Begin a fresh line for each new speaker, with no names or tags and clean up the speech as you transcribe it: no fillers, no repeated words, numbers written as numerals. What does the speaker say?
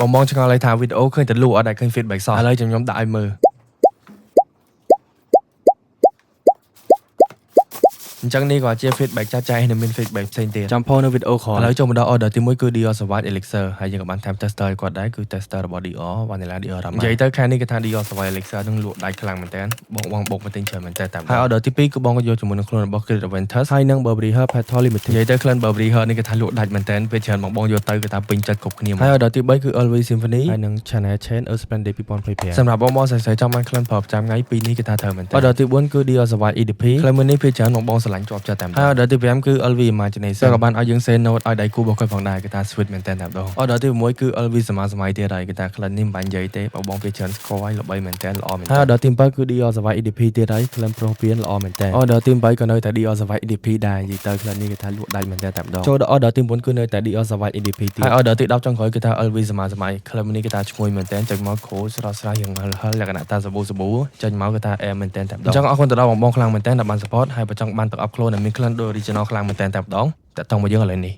បងឆ្ងល់ឲ្យថាវីដេអូឃើញតែលក់អត់ដែលឃើញ feedback សោះឥឡូវខ្ញុំដាក់ឲ្យមើលអញ្ចឹងនេះក៏ជា feedback ចាស់ៗហើយនឹងមាន feedback ផ្សេងទៀតចាំផុសនៅវីដេអូក្រោយឥឡូវចូលមកដល់ order ទី1គឺ Dior Sauvage Elixir ហើយយើងក៏បានថែម tester ឲ្យគាត់ដែរគឺ tester របស់ Dior Vanilla Dior Rama និយាយទៅខែនេះគេថា Dior Sauvage Elixir នឹងលក់ដាច់ខ្លាំងមែនតើបងបុកមកទិញច្រើនមែនតើតាមហើយ order ទី2គឺបងក៏យកជាមួយនឹងខ្លួនរបស់ Creed Aventus ហើយនឹង Burberry Her Petal Limited និយាយទៅក្លិន Burberry Her នេះគេថាលក់ដាច់មែនតើពេលច្រើនបងយកទៅគេថាពេញចិត្តគ្រប់គ្នាហើយ order ទី3គឺ LV Symphony ហើយនឹង Chanel Chain Earth Splendid 2025សម្រាប់បងស្រីៗចង់បានក្លិនប្រើប្រចាំថ្ងៃពីរនេះគេថាត្រូវមែនតើ order ទី4គឺ Dior Sauvage EDP ក្លិនមួយនេះពេលច្រើនបងស្រឡាញ់ជាប់ចិត្តតាមហើយ order ទី5គឺ LV Imagination ក៏បានឲ្យយើង say note ឲ្យដៃគូរបស់គាត់ផងដែរគេថា sweet មែនតើតាមដង order ទី6គឺ LV សម័យទៀតហើយគេថាក្លិននេះមិនបាញ់និយាយទេបងពេលច្រើនស្គាល់ហើយល្បីមែនតើល្អមែនតើ order ទី7គឺ Dior Sauvage EDP ទៀតហើយក្លិនប្រុសពៀនល្អមែនតើ order ទី8ក៏នៅតែ Dior Sauvage EDP ដែរនិយាយទៅក្លិននេះគេថាលក់ដាច់មែនតើតាមដងចូលដល់ order ទី9គឺនៅតែ Dior Sauvage EDP ទៀតហើយ order ទី10ចុងក្រោយគឺថា LV សម័យក្លិននេះគេថាឈ្ងុយមែនតើចេញមកក្រូចស្រស់ស្រាយយ៉ាងហឹលលក្ខណៈតាសាប៊ូចេញមកគឺថាអែមមែនតើតាមដងអញ្ចឹងអរគុណទៅដល់បងខ្លាំងមែនតើដែលបាន support ហើយបើចង់បានទឹកអប់ខ្លួនដែលមានក្លិនដូច original ខ្លាំងមែនតើតាមដងតាក់ទងមកយើងឥឡូវនេះ